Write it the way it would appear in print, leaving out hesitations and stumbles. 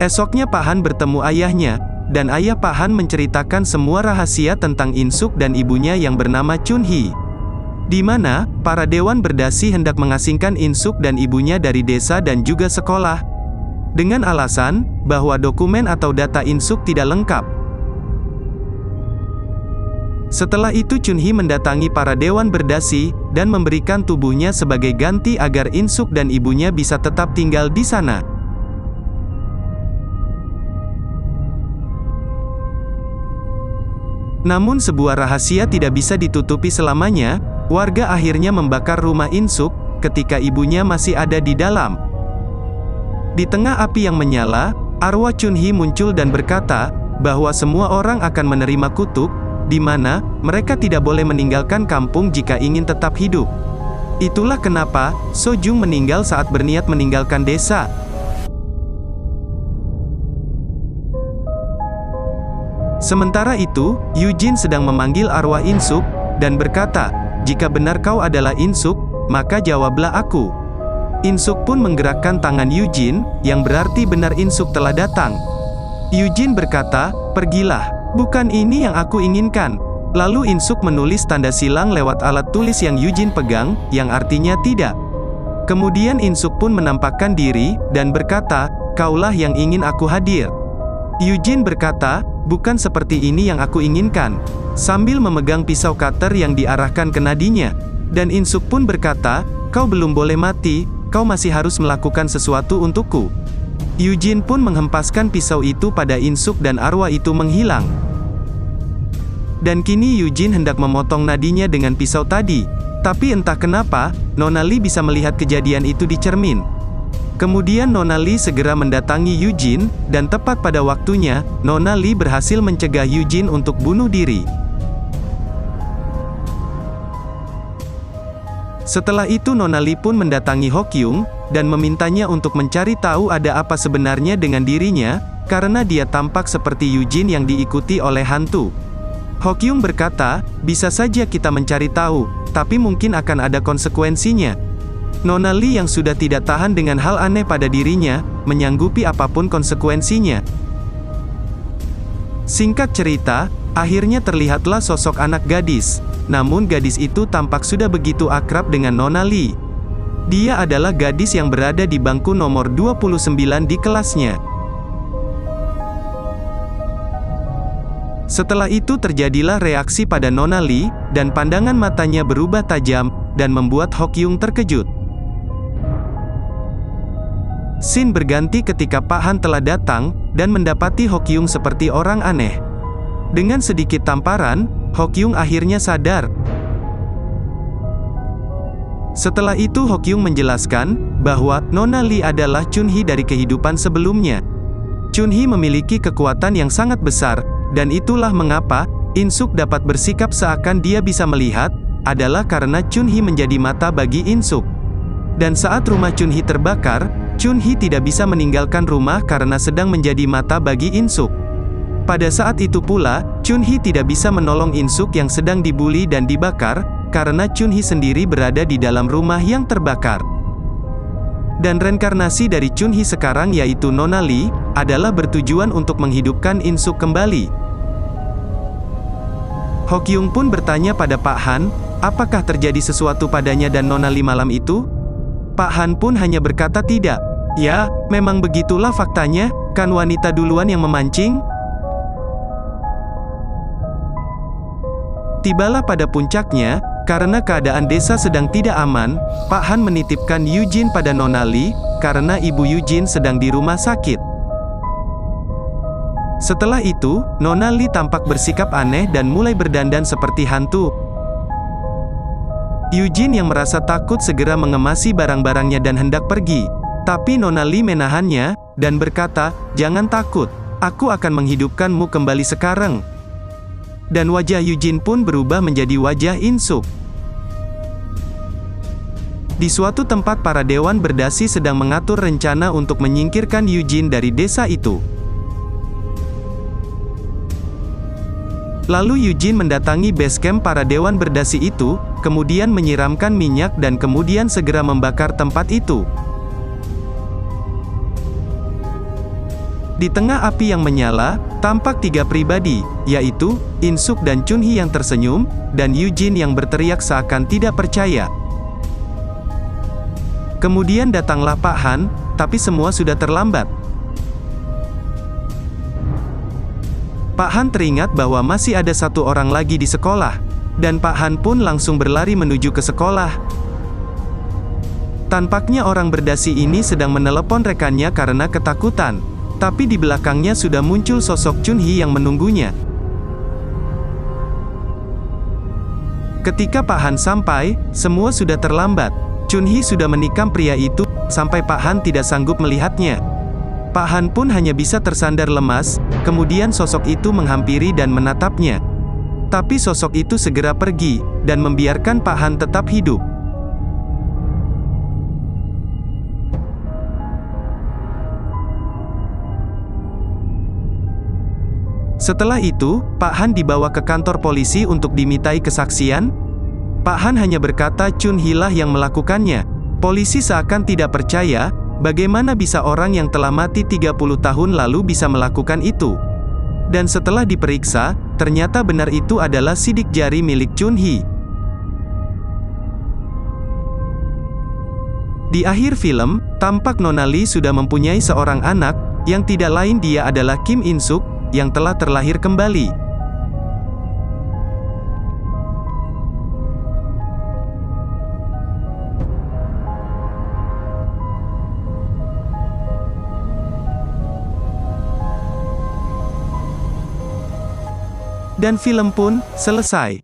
Esoknya Pak Han bertemu ayahnya, dan ayah Pak Han menceritakan semua rahasia tentang Insuk dan ibunya yang bernama Chunhee. Di mana, para dewan berdasi hendak mengasingkan Insuk dan ibunya dari desa dan juga sekolah. Dengan alasan, bahwa dokumen atau data Insuk tidak lengkap. Setelah itu Chunhee mendatangi para dewan berdasi, dan memberikan tubuhnya sebagai ganti agar Insuk dan ibunya bisa tetap tinggal di sana. Namun sebuah rahasia tidak bisa ditutupi selamanya, warga akhirnya membakar rumah Insuk, ketika ibunya masih ada di dalam. Di tengah api yang menyala, arwah Chunhee muncul dan berkata, bahwa semua orang akan menerima kutuk, di mana mereka tidak boleh meninggalkan kampung jika ingin tetap hidup. Itulah kenapa Sojung meninggal saat berniat meninggalkan desa. Sementara itu, Yujin sedang memanggil arwah Insuk, dan berkata, "Jika benar kau adalah Insuk, maka jawablah aku." Insuk pun menggerakkan tangan Yujin, yang berarti benar Insuk telah datang. Yujin berkata, "Pergilah. Bukan ini yang aku inginkan." Lalu Insuk menulis tanda silang lewat alat tulis yang Yujin pegang, yang artinya tidak. Kemudian Insuk pun menampakkan diri, dan berkata, "Kaulah yang ingin aku hadir." Yujin berkata, "Bukan seperti ini yang aku inginkan," sambil memegang pisau cutter yang diarahkan ke nadinya. Dan Insuk pun berkata, "Kau belum boleh mati, kau masih harus melakukan sesuatu untukku." Yujin pun menghempaskan pisau itu pada Insuk dan arwah itu menghilang. Dan kini Yujin hendak memotong nadinya dengan pisau tadi. Tapi entah kenapa, Nona Lee bisa melihat kejadian itu di cermin. Kemudian Nona Lee segera mendatangi Yujin, dan tepat pada waktunya, Nona Lee berhasil mencegah Yujin untuk bunuh diri. Setelah itu Nona Lee pun mendatangi Hokyung, dan memintanya untuk mencari tahu ada apa sebenarnya dengan dirinya, karena dia tampak seperti Yujin yang diikuti oleh hantu. Hokyung berkata, "Bisa saja kita mencari tahu, tapi mungkin akan ada konsekuensinya." Nona Lee yang sudah tidak tahan dengan hal aneh pada dirinya, menyanggupi apapun konsekuensinya. Singkat cerita, akhirnya terlihatlah sosok anak gadis. Namun gadis itu tampak sudah begitu akrab dengan Nona Lee. Dia adalah gadis yang berada di bangku nomor 29 di kelasnya. Setelah itu terjadilah reaksi pada Nona Lee, dan pandangan matanya berubah tajam, dan membuat Hokyung terkejut. Scene berganti ketika Pak Han telah datang, dan mendapati Hokyung seperti orang aneh. Dengan sedikit tamparan, Hokyung akhirnya sadar. Setelah itu Hokyung menjelaskan, bahwa Nona Lee adalah Chunhee dari kehidupan sebelumnya. Chunhee memiliki kekuatan yang sangat besar, dan itulah mengapa Insuk dapat bersikap seakan dia bisa melihat, adalah karena Chunhee menjadi mata bagi Insuk. Dan saat rumah Chunhee terbakar, Chunhee tidak bisa meninggalkan rumah karena sedang menjadi mata bagi Insuk. Pada saat itu pula, Chunhee tidak bisa menolong Insuk yang sedang dibuli dan dibakar, karena Chunhee sendiri berada di dalam rumah yang terbakar. Dan reinkarnasi dari Chunhee sekarang yaitu Nona Lee, adalah bertujuan untuk menghidupkan Insuk kembali. Hokyung pun bertanya pada Pak Han, apakah terjadi sesuatu padanya dan Nona Lee malam itu? Pak Han pun hanya berkata tidak. Ya, memang begitulah faktanya, kan wanita duluan yang memancing? Tibalah pada puncaknya, karena keadaan desa sedang tidak aman, Pak Han menitipkan Yujin pada Nona Lee, karena ibu Yujin sedang di rumah sakit. Setelah itu, Nona Lee tampak bersikap aneh dan mulai berdandan seperti hantu. Yujin yang merasa takut segera mengemasi barang-barangnya dan hendak pergi. Tapi Nona Lee menahannya, dan berkata, "Jangan takut, aku akan menghidupkanmu kembali sekarang." Dan wajah Yujin pun berubah menjadi wajah Insuk. Di suatu tempat para dewan berdasi sedang mengatur rencana untuk menyingkirkan Yujin dari desa itu. Lalu Yujin mendatangi base camp para dewan berdasi itu, kemudian menyiramkan minyak dan kemudian segera membakar tempat itu. Di tengah api yang menyala, tampak tiga pribadi, yaitu In-suk dan Chun-hee yang tersenyum, dan Eugene yang berteriak seakan tidak percaya. Kemudian datanglah Pak Han, tapi semua sudah terlambat. Pak Han teringat bahwa masih ada satu orang lagi di sekolah, dan Pak Han pun langsung berlari menuju ke sekolah. Tampaknya orang berdasi ini sedang menelepon rekannya karena ketakutan. Tapi di belakangnya sudah muncul sosok Chun-hee yang menunggunya. Ketika Pak Han sampai, semua sudah terlambat. Chun-hee sudah menikam pria itu, sampai Pak Han tidak sanggup melihatnya. Pak Han pun hanya bisa tersandar lemas, kemudian sosok itu menghampiri dan menatapnya. Tapi sosok itu segera pergi, dan membiarkan Pak Han tetap hidup. Setelah itu, Pak Han dibawa ke kantor polisi untuk dimintai kesaksian. Pak Han hanya berkata Chun-hee lah yang melakukannya. Polisi seakan tidak percaya, bagaimana bisa orang yang telah mati 30 tahun lalu bisa melakukan itu. Dan setelah diperiksa, ternyata benar itu adalah sidik jari milik Chun-hee. Di akhir film, tampak Nona Lee sudah mempunyai seorang anak, yang tidak lain dia adalah Kim In-suk, yang telah terlahir kembali. Dan film pun selesai.